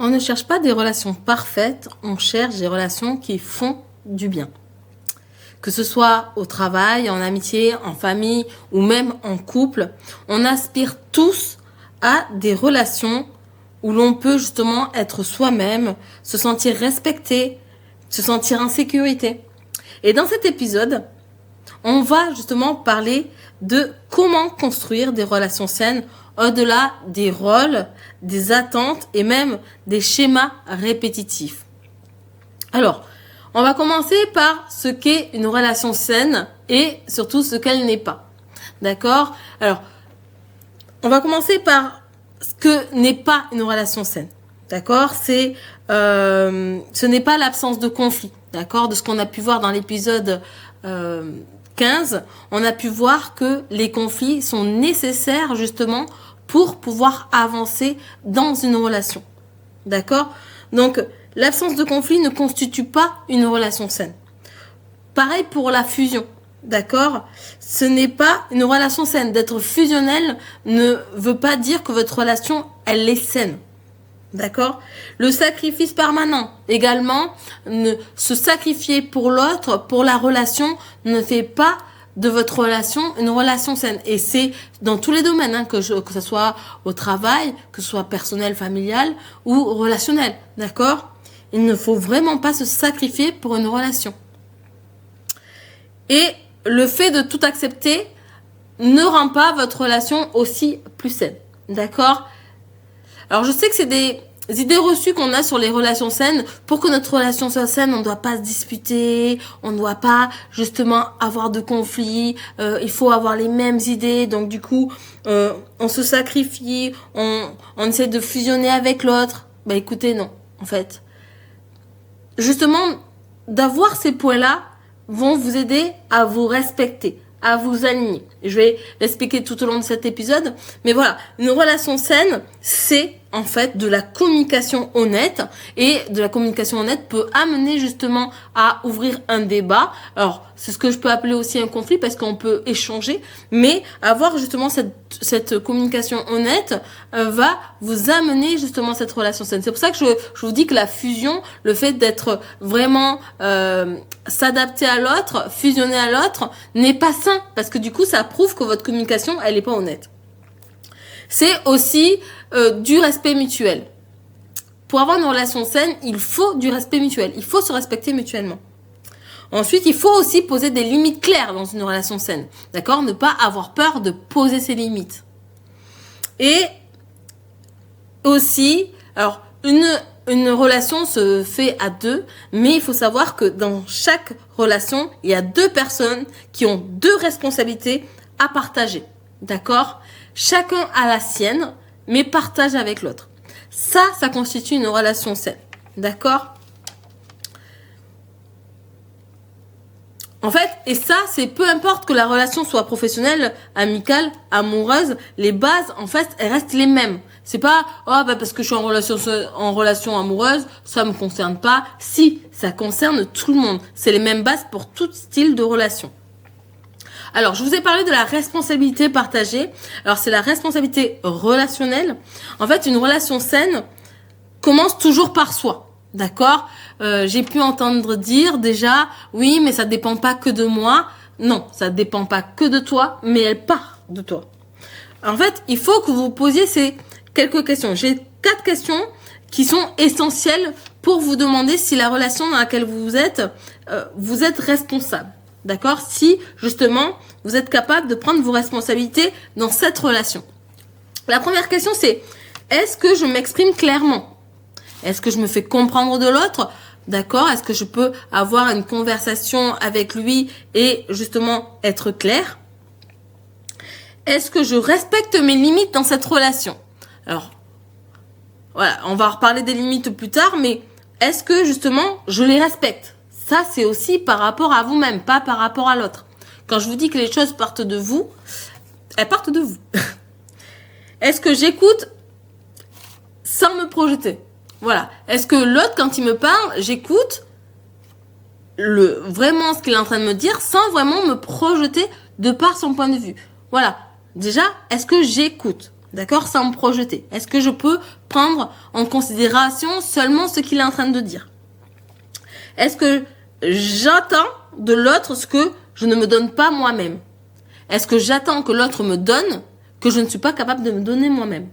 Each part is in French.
On ne cherche pas des relations parfaites, on cherche des relations qui font du bien. Que ce soit au travail, en amitié, en famille ou même en couple, on aspire tous à des relations où l'on peut justement être soi-même, se sentir respecté, se sentir en sécurité. Et dans cet épisode, on va justement parler de comment construire des relations saines au-delà des rôles, des attentes et même des schémas répétitifs. Alors, on va commencer par ce qu'est une relation saine et surtout ce qu'elle n'est pas. D'accord ? Alors, on va commencer par ce que n'est pas une relation saine. D'accord ? Ce n'est pas l'absence de conflit. D'accord ? De ce qu'on a pu voir dans l'épisode 15, on a pu voir que les conflits sont nécessaires justement pour pouvoir avancer dans une relation. D'accord ? Donc, l'absence de conflit ne constitue pas une relation saine. Pareil pour la fusion. D'accord ? Ce n'est pas une relation saine. D'être fusionnel ne veut pas dire que votre relation, elle est saine. D'accord ? Le sacrifice permanent, également, se sacrifier pour l'autre, pour la relation, ne fait pas de votre relation une relation saine. Et c'est dans tous les domaines, que ce soit au travail, que ce soit personnel, familial ou relationnel. D'accord ? Il ne faut vraiment pas se sacrifier pour une relation. Et le fait de tout accepter ne rend pas votre relation aussi plus saine. D'accord ? Alors, je sais que c'est des idées reçues qu'on a sur les relations saines. Pour que notre relation soit saine, on ne doit pas se disputer, on ne doit pas justement avoir de conflits, il faut avoir les mêmes idées. Donc, du coup, on se sacrifie, on essaie de fusionner avec l'autre. Bah, écoutez, non, en fait. Justement, d'avoir ces points-là vont vous aider à vous respecter, à vous aligner. Je vais l'expliquer tout au long de cet épisode. Mais voilà, une relation saine, c'est en fait de la communication honnête. Et de la communication honnête peut amener justement à ouvrir un débat. Alors, c'est ce que je peux appeler aussi un conflit parce qu'on peut échanger. Mais avoir justement cette communication honnête va vous amener justement cette relation saine. C'est pour ça que je vous dis que la fusion, le fait d'être vraiment s'adapter à l'autre, fusionner à l'autre, n'est pas sain. Parce que du coup, ça prouve que votre communication, elle n'est pas honnête. C'est aussi du respect mutuel. Pour avoir une relation saine, il faut du respect mutuel. Il faut se respecter mutuellement. Ensuite, il faut aussi poser des limites claires dans une relation saine. D'accord ? Ne pas avoir peur de poser ses limites. Et aussi, alors, une relation se fait à deux, mais il faut savoir que dans chaque relation, il y a deux personnes qui ont deux responsabilités à partager. D'accord ? Chacun a la sienne, mais partage avec l'autre. Ça constitue une relation saine. D'accord ? En fait, et ça, c'est peu importe que la relation soit professionnelle, amicale, amoureuse, les bases, en fait, elles restent les mêmes. C'est pas, parce que je suis en relation amoureuse, ça me concerne pas. Si, ça concerne tout le monde. C'est les mêmes bases pour tout style de relation. Alors, je vous ai parlé de la responsabilité partagée. Alors, c'est la responsabilité relationnelle. En fait, une relation saine commence toujours par soi. D'accord ? J'ai pu entendre dire déjà, oui, mais ça dépend pas que de moi. Non, ça dépend pas que de toi, mais elle part de toi. En fait, il faut que vous posiez ces quelques questions. J'ai 4 questions qui sont essentielles pour vous demander si la relation dans laquelle vous êtes responsable. D'accord ? Si, justement, vous êtes capable de prendre vos responsabilités dans cette relation. La première question, c'est, est-ce que je m'exprime clairement ? Est-ce que je me fais comprendre de l'autre ? D'accord ? Est-ce que je peux avoir une conversation avec lui et, justement, être clair ? Est-ce que je respecte mes limites dans cette relation ? Alors, voilà, on va reparler des limites plus tard, mais est-ce que, justement, je les respecte ? Ça, c'est aussi par rapport à vous-même, pas par rapport à l'autre. Quand je vous dis que les choses partent de vous, elles partent de vous. Est-ce que j'écoute sans me projeter ? Voilà. Est-ce que l'autre, quand il me parle, j'écoute vraiment ce qu'il est en train de me dire sans vraiment me projeter de par son point de vue ? Voilà. Déjà, est-ce que j'écoute ? d'accord, sans me projeter? Est-ce que je peux prendre en considération seulement ce qu'il est en train de dire? Est-ce que j'attends de l'autre ce que je ne me donne pas moi-même? Est-ce que j'attends que l'autre me donne que je ne suis pas capable de me donner moi-même?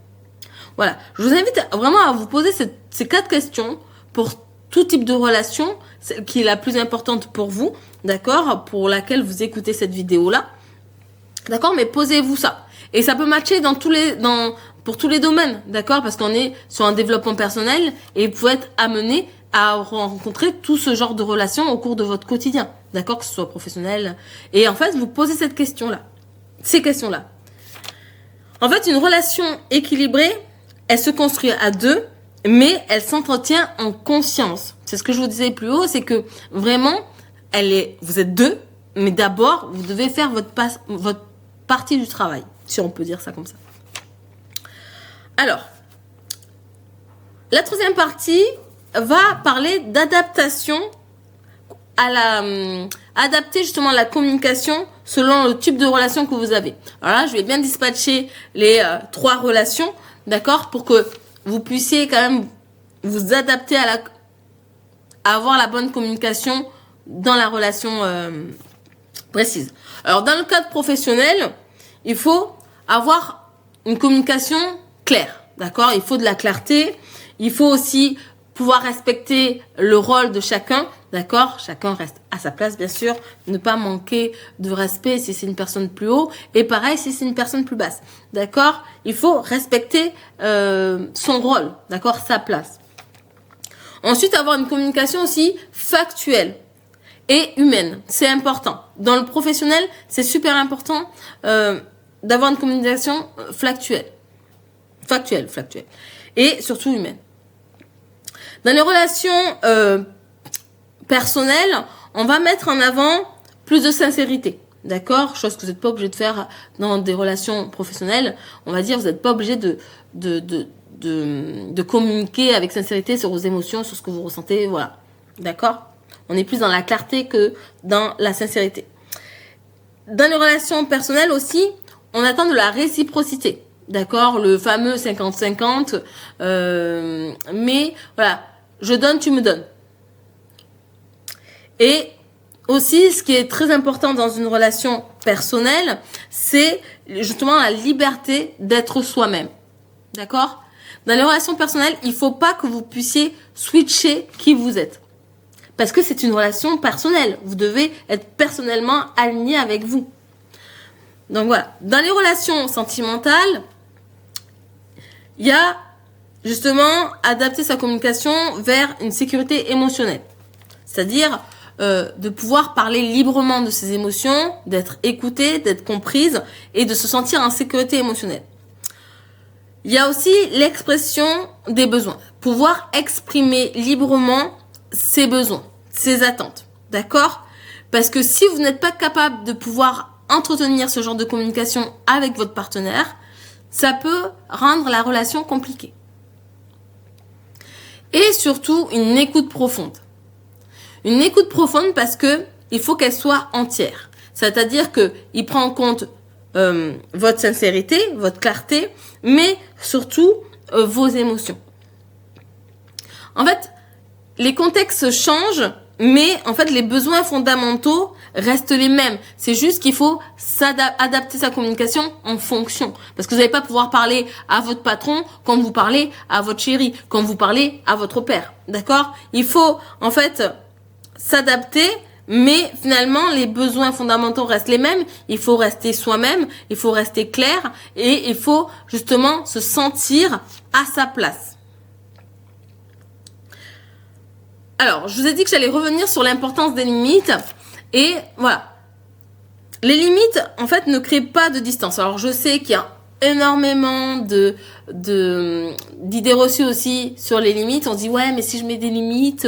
Voilà, je vous invite vraiment à vous poser ces 4 questions pour tout type de relation, celle qui est la plus importante pour vous, d'accord, pour laquelle vous écoutez cette vidéo-là, d'accord, mais posez-vous ça. Et ça peut matcher pour tous les domaines, d'accord, parce qu'on est sur un développement personnel et vous pouvez être amené à rencontrer tout ce genre de relations au cours de votre quotidien, d'accord, que ce soit professionnel. Et en fait, vous posez cette question-là, ces questions-là. En fait, une relation équilibrée, elle se construit à 2, mais elle s'entretient en conscience. C'est ce que je vous disais plus haut, c'est que vraiment, vous êtes 2, mais d'abord, vous devez faire votre partie du travail, si on peut dire ça comme ça. Alors, la 3e partie va parler d'adaptation adapter justement la communication selon le type de relation que vous avez. Alors là, je vais bien dispatcher les 3 relations, d'accord, pour que vous puissiez quand même vous adapter à avoir la bonne communication dans la relation précise. Alors, dans le cadre professionnel, il faut avoir une communication claire, d'accord? Il faut de la clarté. Il faut aussi pouvoir respecter le rôle de chacun, d'accord? Chacun reste à sa place, bien sûr. Ne pas manquer de respect si c'est une personne plus haut. Et pareil, si c'est une personne plus basse, d'accord? Il faut respecter son rôle, d'accord? Sa place. Ensuite, avoir une communication aussi factuelle et humaine. C'est important. Dans le professionnel, c'est super important d'avoir une communication factuelle. Et surtout humaine. Dans les relations personnelles, on va mettre en avant plus de sincérité. D'accord? Chose que vous n'êtes pas obligé de faire dans des relations professionnelles. On va dire, vous n'êtes pas obligé de communiquer avec sincérité sur vos émotions, sur ce que vous ressentez. Voilà. D'accord? On est plus dans la clarté que dans la sincérité. Dans les relations personnelles aussi, on attend de la réciprocité. D'accord? Le fameux 50-50. Mais voilà, je donne, tu me donnes. Et aussi, ce qui est très important dans une relation personnelle, c'est justement la liberté d'être soi-même. D'accord? Dans les relations personnelles, il ne faut pas que vous puissiez switcher qui vous êtes. Parce que c'est une relation personnelle. Vous devez être personnellement aligné avec vous. Donc voilà. Dans les relations sentimentales, il y a justement adapter sa communication vers une sécurité émotionnelle. C'est-à-dire de pouvoir parler librement de ses émotions, d'être écoutée, d'être comprise et de se sentir en sécurité émotionnelle. Il y a aussi l'expression des besoins. Pouvoir exprimer librement ses besoins, ses attentes. D'accord? Parce que si vous n'êtes pas capable de pouvoir entretenir ce genre de communication avec votre partenaire, ça peut rendre la relation compliquée. Et surtout, une écoute profonde. Une écoute profonde parce que il faut qu'elle soit entière. C'est-à-dire que il prend en compte votre sincérité, votre clarté, mais surtout vos émotions. En fait, les contextes changent, mais en fait, les besoins fondamentaux restent les mêmes. C'est juste qu'il faut adapter sa communication en fonction. Parce que vous n'allez pas pouvoir parler à votre patron comme vous parlez à votre chéri, comme vous parlez à votre père. D'accord? Il faut, en fait, s'adapter, mais finalement, les besoins fondamentaux restent les mêmes. Il faut rester soi-même, il faut rester clair et il faut justement se sentir à sa place. Alors, je vous ai dit que j'allais revenir sur l'importance des limites. Et voilà. Les limites, en fait, ne créent pas de distance. Alors, je sais qu'il y a énormément d'idées reçues aussi sur les limites. On se dit, ouais, mais si je mets des limites,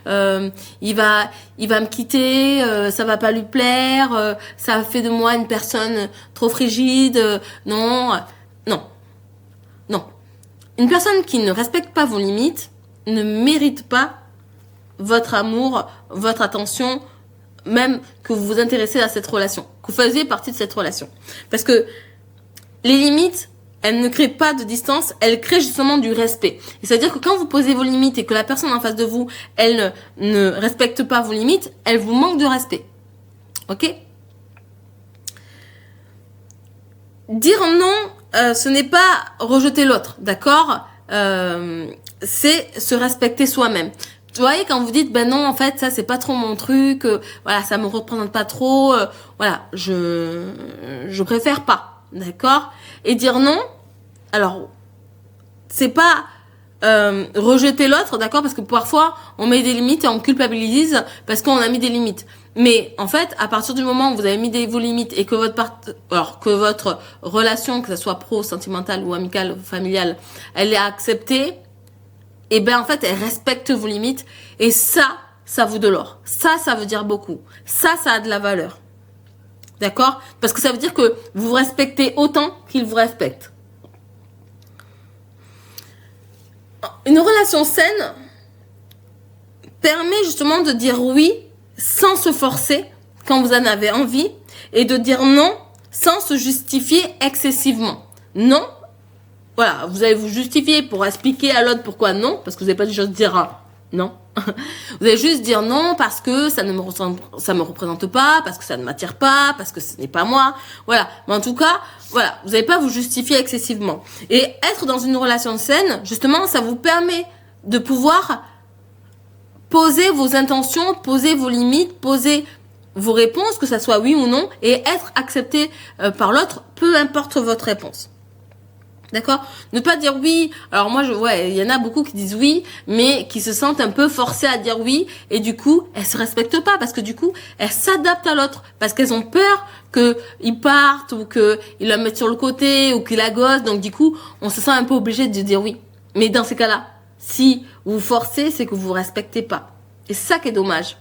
il va me quitter, ça va pas lui plaire, ça fait de moi une personne trop frigide. Non. Une personne qui ne respecte pas vos limites ne mérite pas votre amour, votre attention, même que vous vous intéressez à cette relation, que vous faisiez partie de cette relation. Parce que les limites, elle ne crée pas de distance, elle crée justement du respect. Et c'est-à-dire que quand vous posez vos limites et que la personne en face de vous, elle ne respecte pas vos limites, elle vous manque de respect. Ok? Dire non, ce n'est pas rejeter l'autre, d'accord? C'est se respecter soi-même. Vous voyez, quand vous dites, ben non, en fait, ça, c'est pas trop mon truc, voilà, ça me représente pas trop, voilà, je préfère pas, d'accord? Et dire non, alors, c'est pas rejeter l'autre, d'accord? Parce que parfois, on met des limites et on culpabilise parce qu'on a mis des limites. Mais en fait, à partir du moment où vous avez mis vos limites et que que votre relation, que ce soit pro, sentimentale ou amicale, ou familiale, elle est acceptée, et ben en fait, elle respecte vos limites. Et ça vaut de l'or. Ça veut dire beaucoup. Ça a de la valeur. D'accord? Parce que ça veut dire que vous vous respectez autant qu'il vous respecte. Une relation saine permet justement de dire oui sans se forcer quand vous en avez envie et de dire non sans se justifier excessivement. Non, voilà, vous allez vous justifier pour expliquer à l'autre pourquoi non, parce que vous n'allez pas juste dire non. Vous allez juste dire non parce que ça me représente pas, parce que ça ne m'attire pas, parce que ce n'est pas moi. Voilà. Mais en tout cas, voilà, vous n'allez pas vous justifier excessivement. Et être dans une relation saine, justement, ça vous permet de pouvoir poser vos intentions, poser vos limites, poser vos réponses, que ça soit oui ou non, et être accepté par l'autre, peu importe votre réponse. D'accord? Ne pas dire oui. Alors moi, il y en a beaucoup qui disent oui, mais qui se sentent un peu forcés à dire oui. Et du coup, elles se respectent pas parce que du coup, elles s'adaptent à l'autre. Parce qu'elles ont peur qu'il parte ou qu'il la mette sur le côté ou qu'il la gosse. Donc du coup, on se sent un peu obligé de dire oui. Mais dans ces cas-là, si vous forcez, c'est que vous vous respectez pas. Et c'est ça qui est dommage.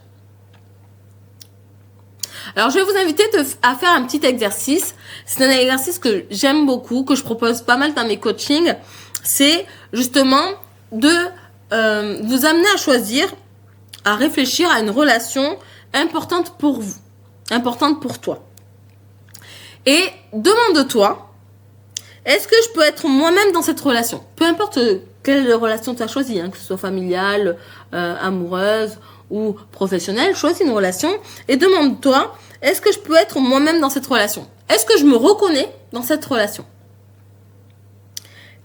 Alors, je vais vous inviter à faire un petit exercice. C'est un exercice que j'aime beaucoup, que je propose pas mal dans mes coachings. C'est justement de vous amener à choisir, à réfléchir à une relation importante pour vous, importante pour toi. Et demande-toi, est-ce que je peux être moi-même dans cette relation? Peu importe quelle relation tu as choisi, que ce soit familiale, amoureuse ou professionnelle, choisis une relation et demande-toi, est-ce que je peux être moi-même dans cette relation? Est-ce que je me reconnais dans cette relation?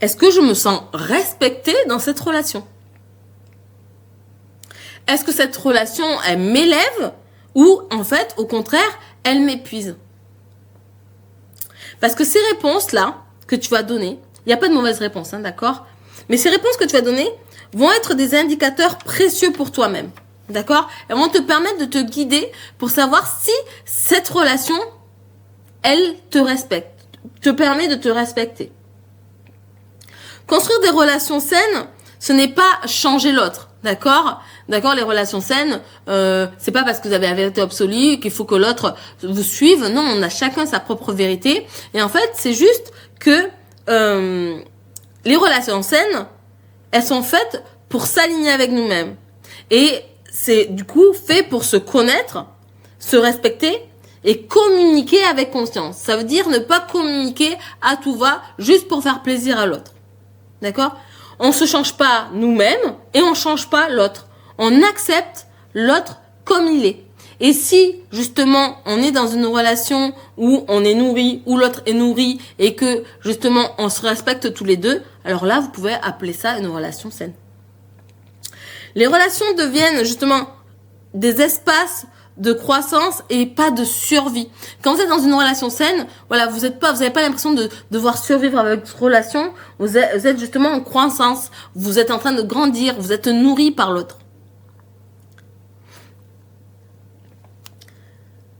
Est-ce que je me sens respectée dans cette relation? Est-ce que cette relation, elle m'élève ou en fait, au contraire, elle m'épuise? Parce que ces réponses-là que tu vas donner, il n'y a pas de mauvaise réponse, d'accord? Mais ces réponses que tu vas donner vont être des indicateurs précieux pour toi-même. D'accord? Elles vont te permettre de te guider pour savoir si cette relation, elle te respecte, te permet de te respecter. Construire des relations saines, ce n'est pas changer l'autre. D'accord? D'accord, les relations saines, c'est pas parce que vous avez la vérité absolue qu'il faut que l'autre vous suive. Non, on a chacun sa propre vérité. Et en fait, c'est juste que les relations saines, elles sont faites pour s'aligner avec nous-mêmes. Et c'est du coup fait pour se connaître, se respecter et communiquer avec conscience. Ça veut dire ne pas communiquer à tout va juste pour faire plaisir à l'autre. D'accord? On se change pas nous-mêmes et on change pas l'autre. On accepte l'autre comme il est. Et si justement on est dans une relation où on est nourri, où l'autre est nourri et que justement on se respecte tous les deux, alors là vous pouvez appeler ça une relation saine. Les relations deviennent justement des espaces de croissance et pas de survie. Quand vous êtes dans une relation saine, voilà, vous n'avez pas l'impression de devoir survivre avec votre relation. Vous êtes justement en croissance. Vous êtes en train de grandir. Vous êtes nourri par l'autre.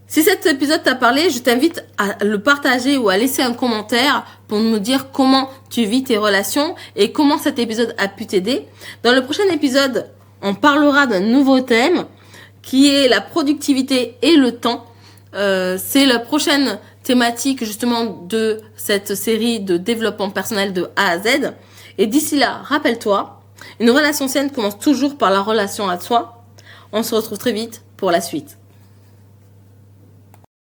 Si cet épisode t'a parlé, je t'invite à le partager ou à laisser un commentaire pour me dire comment tu vis tes relations et comment cet épisode a pu t'aider. Dans le prochain épisode, on parlera d'un nouveau thème qui est la productivité et le temps. C'est la prochaine thématique justement de cette série de développement personnel de A à Z. Et d'ici là, rappelle-toi, une relation saine commence toujours par la relation à soi. On se retrouve très vite pour la suite.